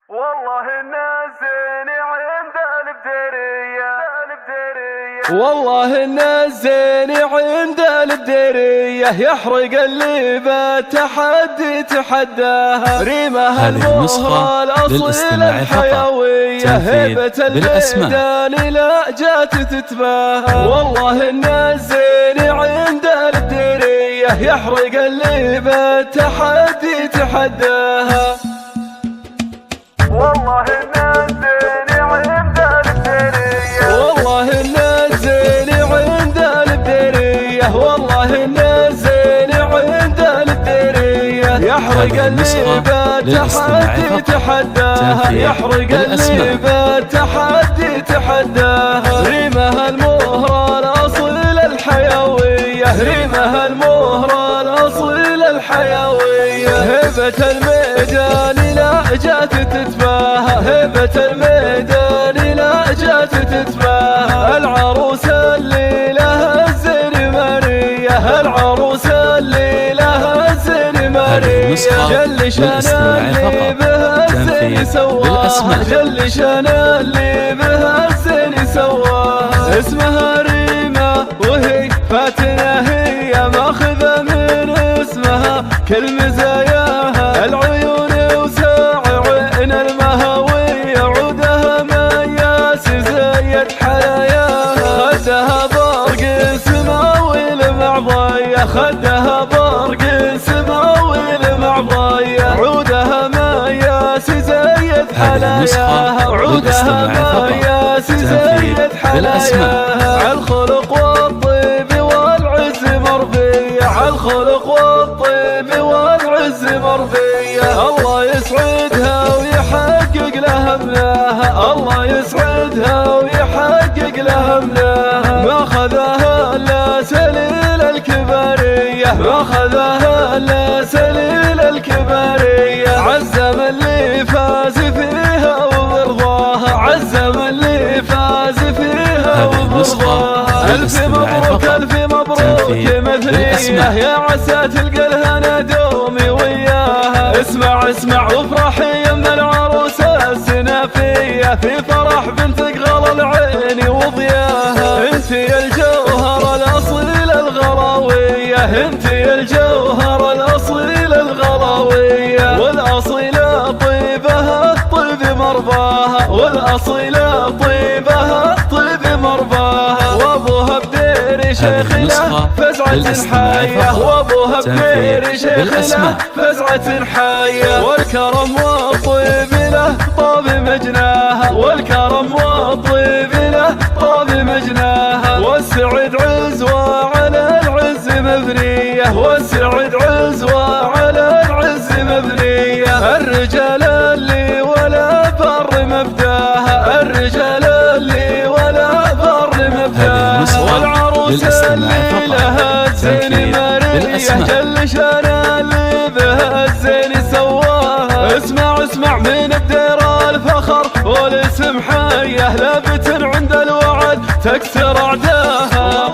والله النازل عند البدرية والله النازل عند البدرية يحرق اللي بالتحدي تحداها ريمها المهرة الأصيل الحيوية هيبة الميدان لا جات تتباهى والله النازل عند البدرية يحرق اللي بالتحدي تحداها والله النازل عند البدرية والله النازل عند البدرية والله النازل عند البدرية يحرق اللي بالتحدي تحداها يحرق اللي بالتحدي تحداها ريمها المهرة الأصيل الحيوية ريمها المهرة الأصيل الحيوية هيبة الميدان لا جات تتباهى هيبة الميدان لا جات تتباهى العروسة اللي لها الزرمارية العروسة اللي لها الزرمارية جل شانا اللي بها الزين سواها جل شانا اللي بها الزين سواها اسمها ريمة وهي فاتنة هي ماخذة من اسمها كل مزاياها العيون وساع عين المهوية عودها مياس زيد حلاياها خدها برق سماوي المعضية خدها برق سماوي المعضية عودها مياس زيد حلاياها عودها مياس زيد حلاياها عالخلق والطيب والعز مرضية عالخلق والطيب والعز مرضية الله يسعدها ويحقق لها مناها الله يسعدها ويحقق لها مناها ما خذاها الا سليل الكبارية ما خذاها الا سليل الكبارية عزم اللي فاز فيها وبرضاها عزم اللي فاز فيها وبرضاها ألف مبروك ألف مبروك مثلية يا عسى تلقى الهنا دومي وياها اسمع وافرح يم العروسة السنافية في فرح بنتك غلا العين وضياها انت يا الجوهر الأصيل الغراوية انت يا الجوهر الأصيل الغراوية والأصيلة طيبها طيب مرضاها والأصيلة طيبها طيب مرضاها وابوها بدير شيخ له فزعة حية وابوها بدير شيخ له فزعة حية والكرم والطيب له طاب مجناها والكرم والطيب له طاب مجناها والسعد عزوة على العز مبنية والسعد عزوة على العز مبنية الرجال اللي ولا فر مبداها الرجال اللي ولا فر مبداها والعروسة اللي لها الزين مارية جل شانا اللي بها الزين سواها اسمع من الدير الفخر والاسم حيه لابت عند الوعد تكسر اعداها